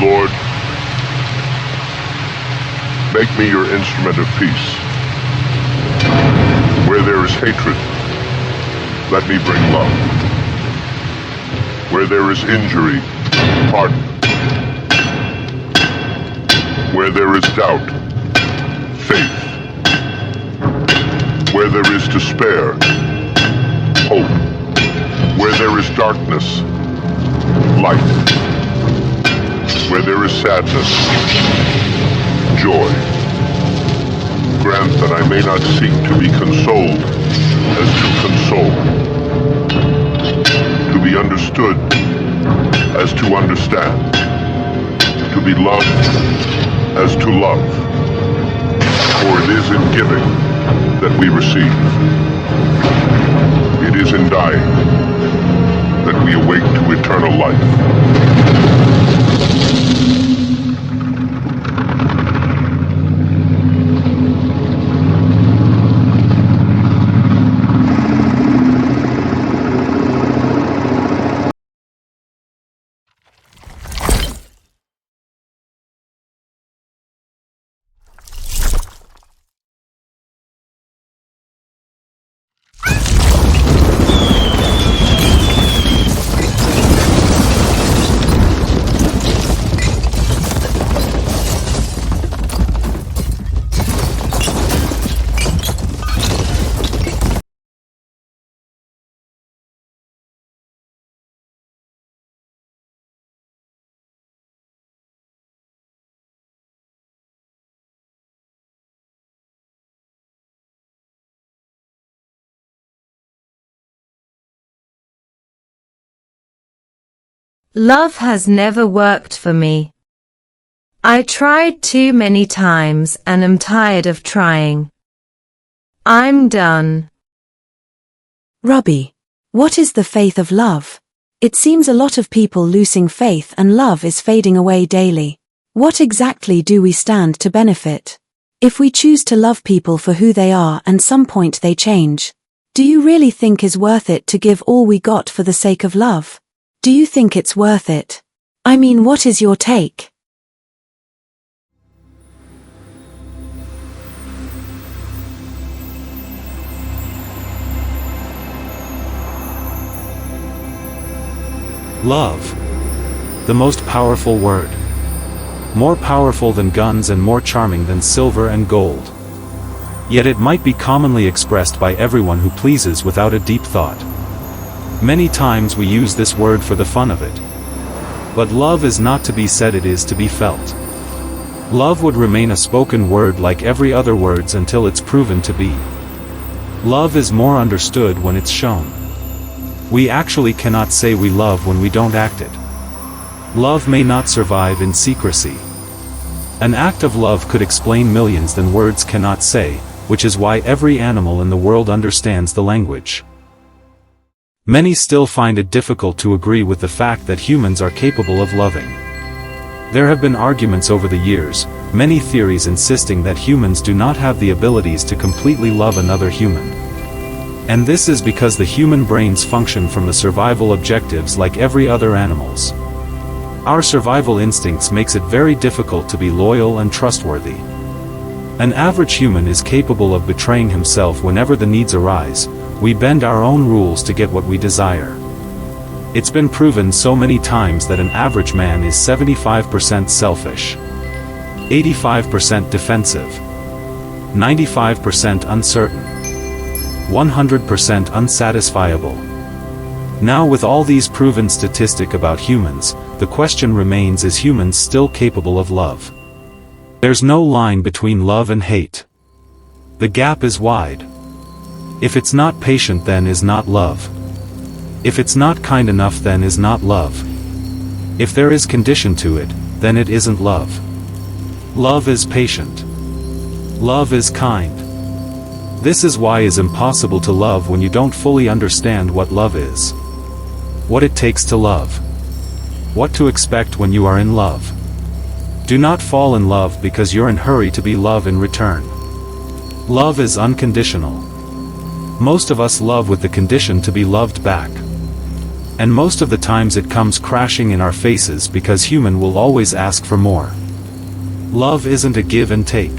Lord, make me your instrument of peace. Where there is hatred, let me bring love. Where there is injury, pardon. Where there is doubt, faith. Where there is despair, hope. Where there is darkness, light. Where there is sadness, joy. Grant that I may not seek to be consoled as to console, to be understood as to understand, to be loved as to love. For it is in giving that we receive. It is in dying that we awake to eternal life. Love has never worked for me. I tried too many times and am tired of trying. I'm done. Robbie, what is the faith of love? It seems a lot of people losing faith and love is fading away daily. What exactly do we stand to benefit? If we choose to love people for who they are and some point they change, do you really think is worth it to give all we got for the sake of love? Do you think it's worth it? I mean, what is your take? Love. The most powerful word. More powerful than guns and more charming than silver and gold. Yet it might be commonly expressed by everyone who pleases without a deep thought. Many times we use this word for the fun of it. But love is not to be said, it is to be felt. Love would remain a spoken word like every other words until it's proven to be. Love is more understood when it's shown. We actually cannot say we love when we don't act it. Love may not survive in secrecy. An act of love could explain millions than words cannot say, which is why every animal in the world understands the language. Many still find it difficult to agree with the fact that humans are capable of loving. There have been arguments over the years, many theories insisting that humans do not have the abilities to completely love another human. And this is because the human brains function from the survival objectives like every other animal's. Our survival instincts makes it very difficult to be loyal and trustworthy. An average human is capable of betraying himself whenever the needs arise. We bend our own rules to get what we desire. It's been proven so many times that an average man is 75% selfish, 85% defensive, 95% uncertain, 100% unsatisfiable. Now with all these proven statistics about humans, the question remains, is humans still capable of love? There's no line between love and hate. The gap is wide. If it's not patient, then is not love. If it's not kind enough, then is not love. If there is condition to it, then it isn't love. Love is patient. Love is kind. This is why it is impossible to love when you don't fully understand what love is. What it takes to love. What to expect when you are in love. Do not fall in love because you're in hurry to be loved in return. Love is unconditional. Most of us love with the condition to be loved back. And most of the times it comes crashing in our faces because human will always ask for more. Love isn't a give and take.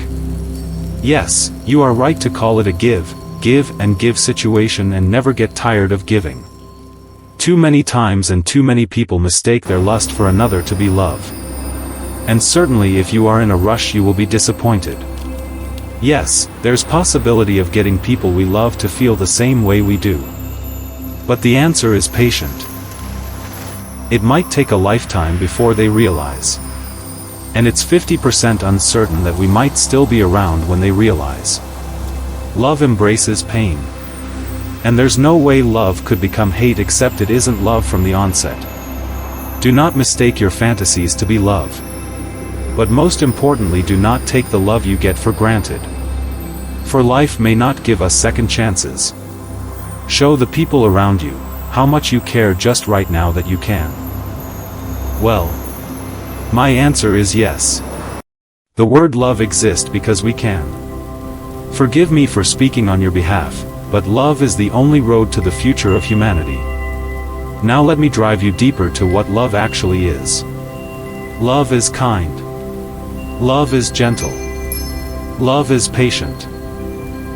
Yes, you are right to call it a give and give situation and never get tired of giving. Too many times and too many people mistake their lust for another to be love. And certainly if you are in a rush you will be disappointed. Yes, there's possibility of getting people we love to feel the same way we do. But the answer is patient. It might take a lifetime before they realize. And it's 50% uncertain that we might still be around when they realize. Love embraces pain. And there's no way love could become hate except it isn't love from the onset. Do not mistake your fantasies to be love. But most importantly, do not take the love you get for granted. For life may not give us second chances. Show the people around you how much you care just right now that you can. Well, my answer is yes. The word love exists because we can. Forgive me for speaking on your behalf, but love is the only road to the future of humanity. Now let me drive you deeper to what love actually is. Love is kind. Love is gentle. Love is patient.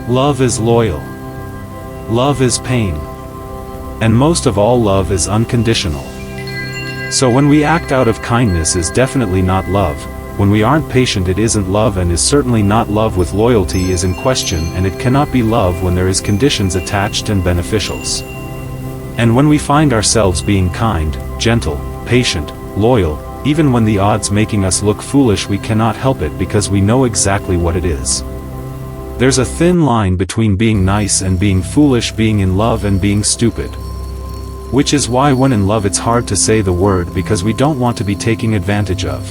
Love is loyal. Love is pain. And most of all, love is unconditional. So when we act out of kindness is definitely not love. When we aren't patient it isn't love, and is certainly not love. With loyalty is in question, and it cannot be love when there is conditions attached and beneficials. And when we find ourselves being kind, gentle, patient, loyal, even when the odds making us look foolish, we cannot help it because we know exactly what it is. There's a thin line between being nice and being foolish, being in love and being stupid. Which is why when in love it's hard to say the word because we don't want to be taken advantage of.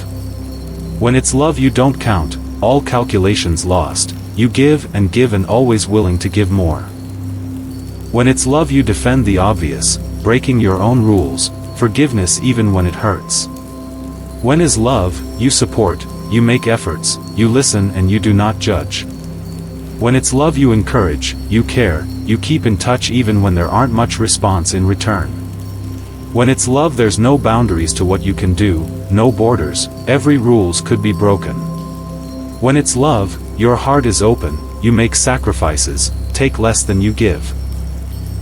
When it's love you don't count, all calculations lost, you give and always willing to give more. When it's love you defend the obvious, breaking your own rules, forgiveness even when it hurts. When is love, you support, you make efforts, you listen and you do not judge. When it's love you encourage, you care, you keep in touch even when there aren't much response in return. When it's love there's no boundaries to what you can do, no borders, every rules could be broken. When it's love, your heart is open, you make sacrifices, take less than you give.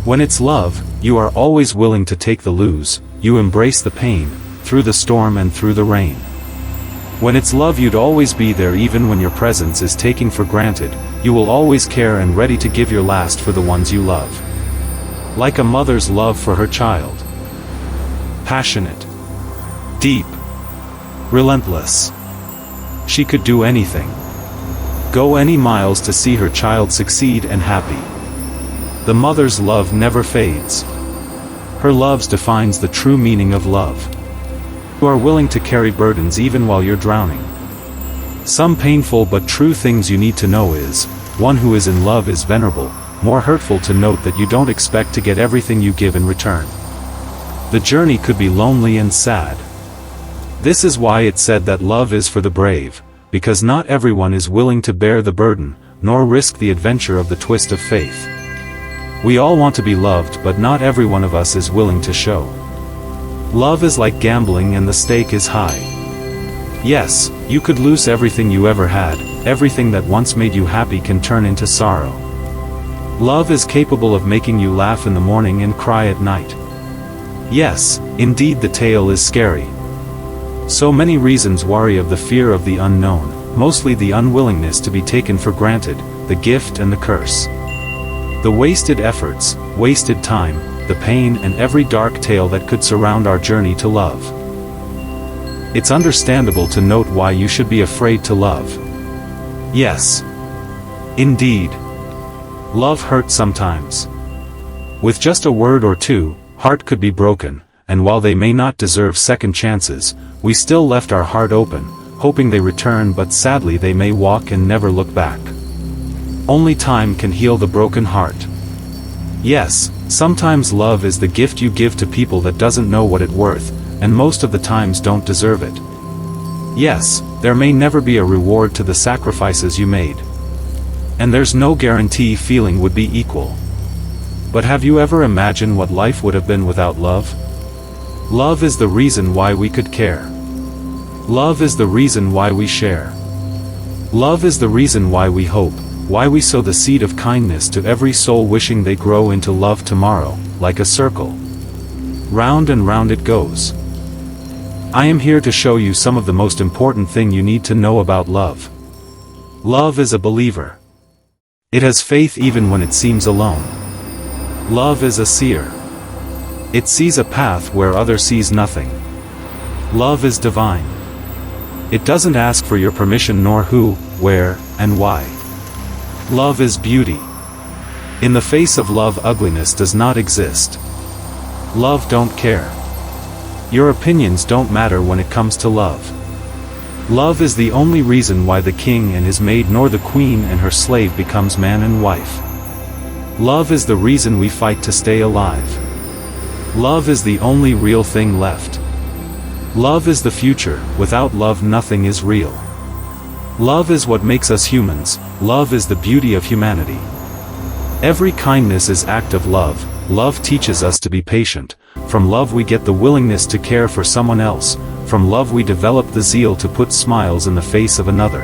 When it's love, you are always willing to take the lose, you embrace the pain, through the storm and through the rain. When it's love you'd always be there even when your presence is taken for granted, you will always care and ready to give your last for the ones you love. Like a mother's love for her child. Passionate. Deep. Relentless. She could do anything. Go any miles to see her child succeed and happy. The mother's love never fades. Her love defines the true meaning of love. You are willing to carry burdens even while you're drowning. Some painful but true things you need to know is, one who is in love is venerable, more hurtful to note that you don't expect to get everything you give in return. The journey could be lonely and sad. This is why it said that love is for the brave, because not everyone is willing to bear the burden, nor risk the adventure of the twist of faith. We all want to be loved, but not every one of us is willing to show. Love is like gambling and the stake is high. Yes, you could lose everything you ever had, everything that once made you happy can turn into sorrow. Love is capable of making you laugh in the morning and cry at night. Yes, indeed the tale is scary. So many reasons worry of the fear of the unknown, mostly the unwillingness to be taken for granted, the gift and the curse. The wasted efforts, wasted time, the pain and every dark tale that could surround our journey to love. it's understandable to note why you should be afraid to love. Yes. Indeed. Love hurts sometimes. With just a word or two, heart could be broken, and while they may not deserve second chances, we still left our heart open, hoping they return, but sadly they may walk and never look back. Only time can heal the broken heart. Yes, sometimes love is the gift you give to people that doesn't know what it's worth, and most of the times don't deserve it. Yes, there may never be a reward to the sacrifices you made. And there's no guarantee feeling would be equal. But have you ever imagined what life would have been without love? Love is the reason why we could care. Love is the reason why we share. Love is the reason why we hope, why we sow the seed of kindness to every soul, wishing they grow into love tomorrow, like a circle. Round and round it goes. I am here to show you some of the most important thing you need to know about love. Love is a believer. It has faith even when it seems alone. Love is a seer. It sees a path where others sees nothing. Love is divine. It doesn't ask for your permission nor who, where, and why. Love is beauty. In the face of love, ugliness does not exist. Love don't care. Your opinions don't matter when it comes to love. Love is the only reason why the king and his maid nor the queen and her slave becomes man and wife. Love is the reason we fight to stay alive. Love is the only real thing left. Love is the future. Without love nothing is real. Love is what makes us humans. Love is the beauty of humanity. Every kindness is act of love. Love teaches us to be patient. From love we get the willingness to care for someone else. From love we develop the zeal to put smiles in the face of another.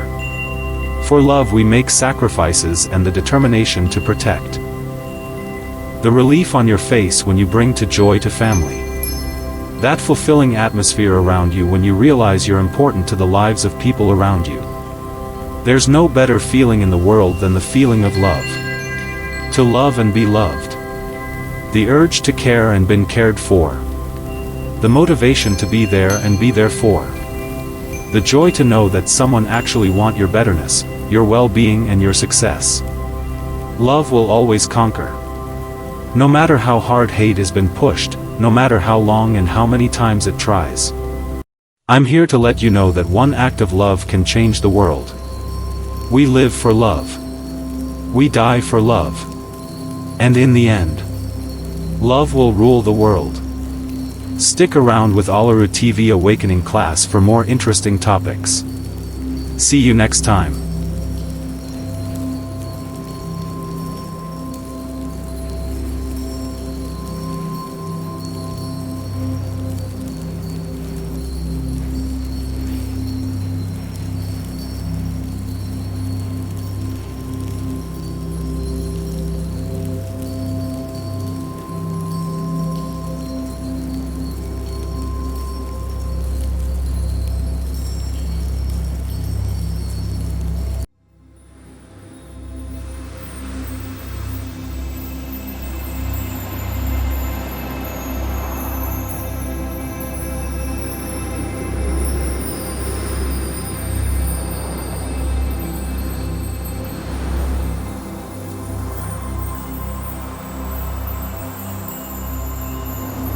For love we make sacrifices and the determination to protect. The relief on your face when you bring to joy to family. That fulfilling atmosphere around you when you realize you're important to the lives of people around you. There's no better feeling in the world than the feeling of love. To love and be loved. The urge to care and been cared for. The motivation to be there and be there for. The joy to know that someone actually want your betterness, your well-being and your success. Love will always conquer. No matter how hard hate has been pushed, no matter how long and how many times it tries. I'm here to let you know that one act of love can change the world. We live for love. We die for love. And in the end, love will rule the world. Stick around with Olaru TV Awakening class for more interesting topics. See you next time.